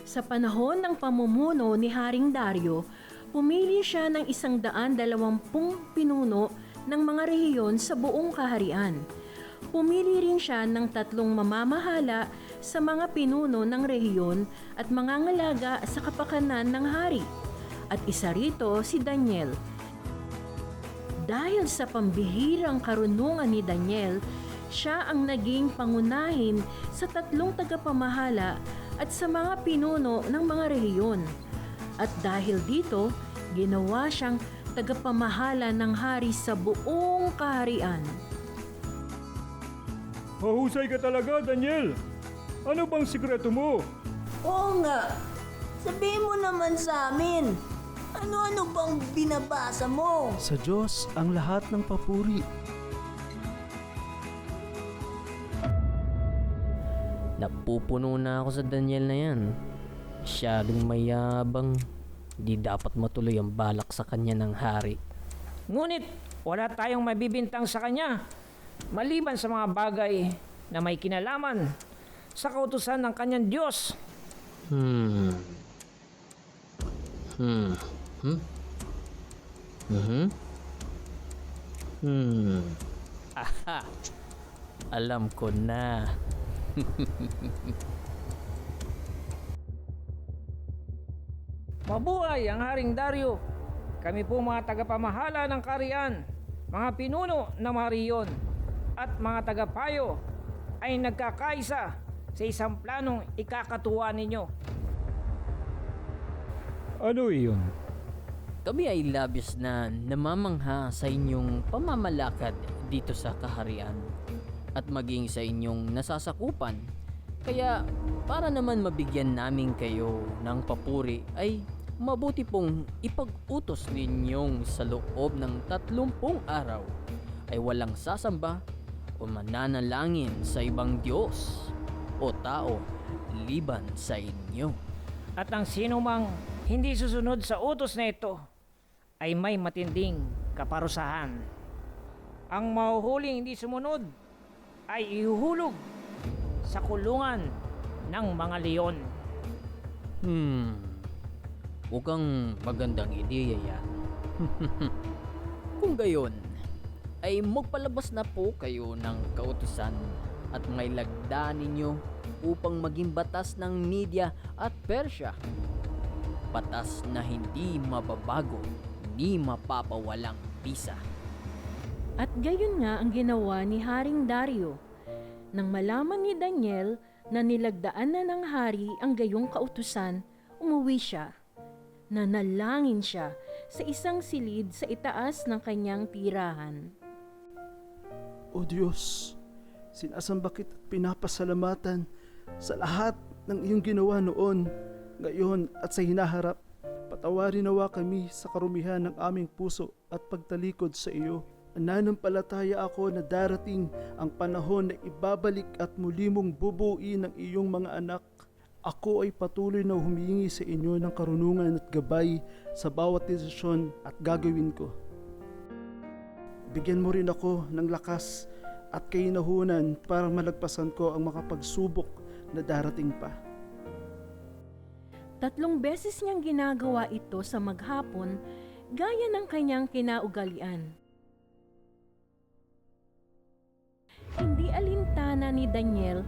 Sa panahon ng pamumuno ni Haring Dario, pumili siya ng 120 pinuno ng mga rehiyon sa buong kaharian. Pumili rin siya ng 3 mamamahala sa mga pinuno ng rehiyon at mangangalaga sa kapakanan ng hari. At isa rito si Daniel. Dahil sa pambihirang karunungan ni Daniel, siya ang naging pangunahin sa 3 tagapamahala at sa mga pinuno ng mga rehiyon. At dahil dito, ginawa siyang tagapamahala ng hari sa buong kaharian. Mahusay ka talaga, Daniel. Ano bang sikreto mo? Oo nga. Sabihin mo naman sa amin. Ano-ano bang binabasa mo? Sa Diyos ang lahat ng papuri. Napupuno na ako sa Daniel na yan. Masyadong mayabang. Di dapat matuloy ang balak sa kanya ng hari. Ngunit wala tayong mabibintang sa kanya maliban sa mga bagay na may kinalaman sa kautusan ng kanyang Diyos. Aha! Alam ko na. Mabuhay ang Haring Dario. Kami po mga tagapamahala ng kaharian, mga pinuno ng mga rehiyon at mga tagapayo ay nagkakaisa sa isang planong ikakatuwa ninyo. Ano iyon? Kami ay labis na namamangha sa inyong pamamalakad dito sa kaharian at maging sa inyong nasasakupan. Kaya para naman mabigyan namin kayo ng papuri ay mabuti pong ipag-utos ninyong sa loob ng 30 araw ay walang sasamba o mananalangin sa ibang Diyos o tao liban sa inyo. At ang sino mang hindi susunod sa utos na ito ay may matinding kaparusahan. Ang mahuhuling hindi sumunod ay ihuhulog sa kulungan ng mga leon. Mukhang magandang ideya yan. Kung gayon, ay magpalabas na po kayo ng kautusan at mailagda ninyo upang maging batas ng Media at Persia. Batas na hindi mababago ni mapapawalang bisa. At gayon nga ang ginawa ni Haring Dario. Nang malaman ni Daniel na nilagdaan na ng hari ang gayong kautusan, umuwi siya. Nanalangin siya sa isang silid sa itaas ng kanyang tirahan. O Diyos, sinasamba kita at pinapasalamatan sa lahat ng iyong ginawa noon, ngayon at sa hinaharap. Patawarin nawa kami sa karumihan ng aming puso at pagtalikod sa iyo. Nananampalataya ako na darating ang panahon na ibabalik at muli mong bubuin ang iyong mga anak. Ako ay patuloy na humihingi sa inyo ng karunungan at gabay sa bawat desisyon at gagawin ko. Bigyan mo rin ako ng lakas at kainahunan para malagpasan ko ang makapagsubok na darating pa. 3 beses niyang ginagawa ito sa maghapon gaya ng kanyang kinaugalian. Hindi alintana ni Daniel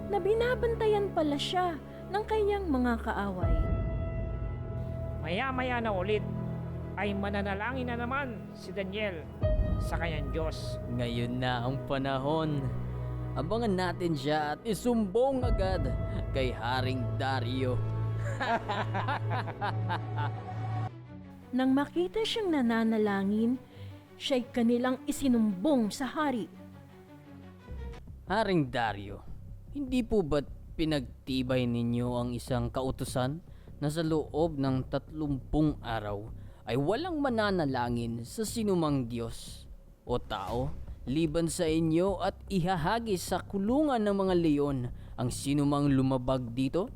na binabantayan pala siya ng kanyang mga kaaway. Maya-maya na ulit ay mananalangin na naman si Daniel sa kanyang Diyos. Ngayon na ang panahon. Abangan natin siya at isumbong agad kay Haring Dario. Nang makita siyang nananalangin, siya'y kanilang isinumbong sa hari. Haring Dario, hindi po ba't pinagtibay ninyo ang isang kautusan na sa loob ng 30 araw ay walang mananalangin sa sinumang Diyos o tao liban sa inyo at ihahagis sa kulungan ng mga leon ang sinumang lumabag dito?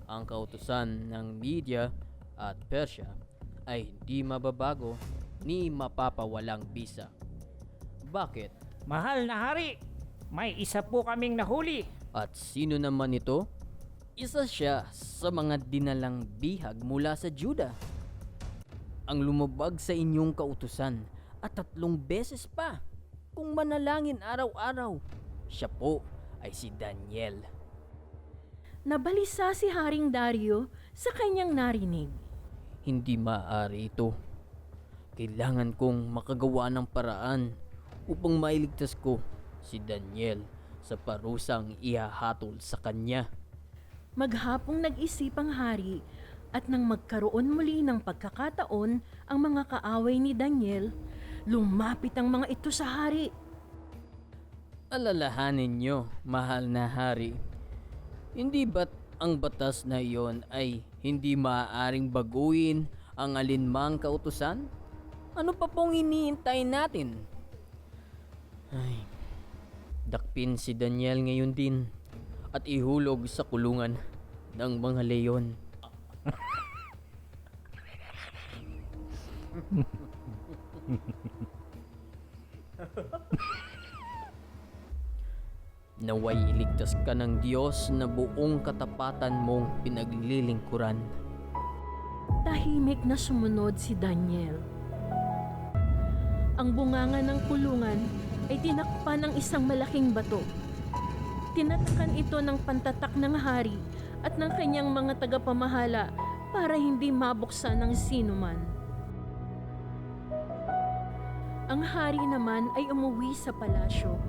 Ang kautusan ng Media at Persia ay hindi mababago ni mapapawalang bisa. Bakit? Mahal na hari, may isa po kaming nahuli. At sino naman ito? Isa siya sa mga dinalang bihag mula sa Juda. Ang lumabag sa inyong kautusan at 3 beses pa kung manalangin araw-araw. Siya po ay si Daniel. Nabalisa si Haring Dario sa kanyang narinig. Hindi maaari ito. Kailangan kong makagawa ng paraan upang mailigtas ko si Daniel sa parusang ihahatol sa kanya. Maghapong nag-isip ang hari at nang magkaroon muli ng pagkakataon ang mga kaaway ni Daniel, lumapit ang mga ito sa hari. Alalahanin niyo, mahal na hari, hindi ba't ang batas na iyon ay hindi maaaring baguhin ang alinmang kautusan? Ano pa pong iniintay natin? Ay, dakpin si Daniel ngayon din at ihulog sa kulungan ng mga leyon. Naway iligtas ka ng Diyos na buong katapatan mong pinaglilingkuran. Tahimik na sumunod si Daniel. Ang bunganga ng kulungan ay tinakpan ng isang malaking bato. Tinatakan ito ng pantatak ng hari at ng kanyang mga tagapamahala para hindi mabuksan ng sinuman. Ang hari naman ay umuwi sa palasyo.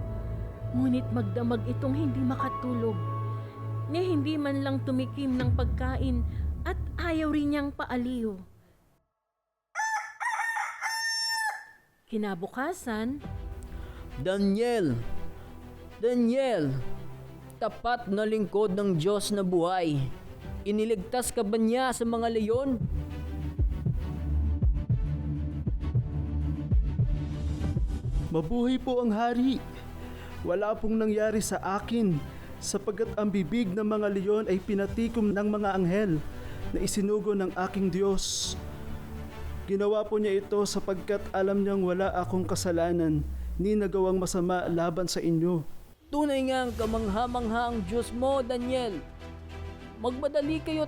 Ngunit magdamag itong hindi makatulog, ni hindi man lang tumikim ng pagkain at ayaw rin niyang paaliw. Kinabukasan, Daniel! Daniel! Tapat na lingkod ng Diyos na buhay. Iniligtas ka ba niya sa mga leyon? Mabuhay po ang hari. Wala pong nangyari sa akin sapagkat ang bibig ng mga leyon ay pinatikom ng mga anghel na isinugo ng aking Diyos. Ginawa po niya ito sapagkat alam niyang wala akong kasalanan ni nagawang masama laban sa inyo. Tunay ngang kamangha-mangha ang Diyos mo, Daniel. Magmadali kayo't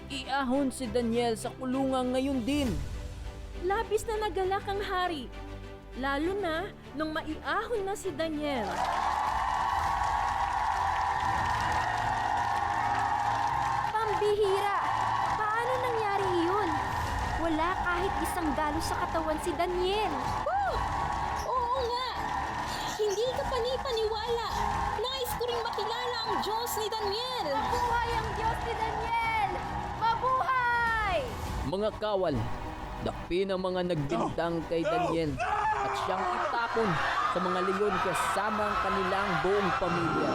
iahon si Daniel sa kulungan ngayon din. labis na nagalak ang hari, lalo na nung maiahon na si Daniel. Pambihira! Paano nangyari iyon? Wala kahit isang galo sa katawan si Daniel. Oo nga! Hindi ka panipaniwala! Nais ko ring makilala ang Diyos ni Daniel! Mabuhay ang Diyos ni Daniel! Mabuhay! Mga kawal, dakpin ang mga nagbintang kay Daniel at siyang itapon sa mga leyon kasama ang kanilang buong pamilya.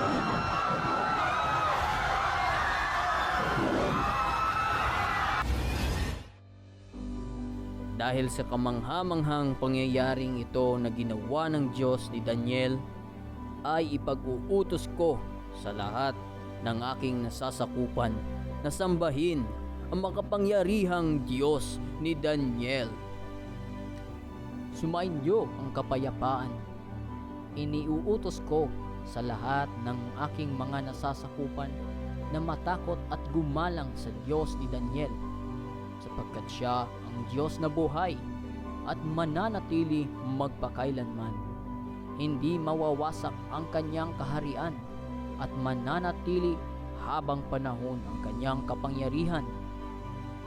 Dahil sa kamangha-manghang pangyayaring ito na ginawa ng Diyos ni Daniel, ay ipag-uutos ko sa lahat ng aking nasasakupan na sambahin ang makapangyarihang Diyos ni Daniel. Sumain niyo ang kapayapaan. Iniuutos ko sa lahat ng aking mga nasasakupan na matakot at gumalang sa Diyos ni Daniel, sapagkat siya ang Diyos na buhay at mananatili magpakailanman. Hindi mawawasak ang kanyang kaharian at mananatili habang panahon ang kanyang kapangyarihan.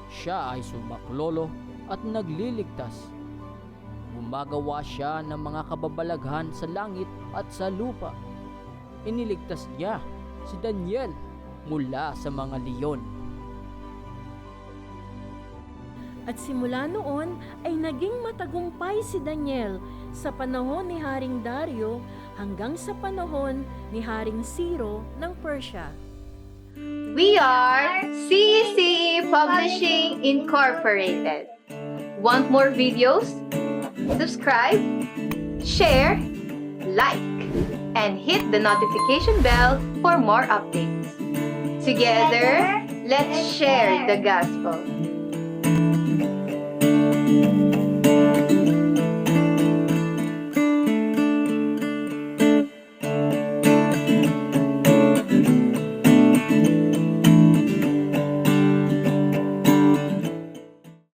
Siya ay sumaklolo at nagliligtas. Gumagawa siya ng mga kababalaghan sa langit at sa lupa. Iniligtas niya si Daniel mula sa mga leyon. At simula noon ay naging matagumpay si Daniel sa panahon ni Haring Dario hanggang sa panahon ni Haring Ciro ng Persia. We are CECE Publishing Incorporated. Want more videos? Subscribe, share, like, and hit the notification bell for more updates. Together, let's share the gospel.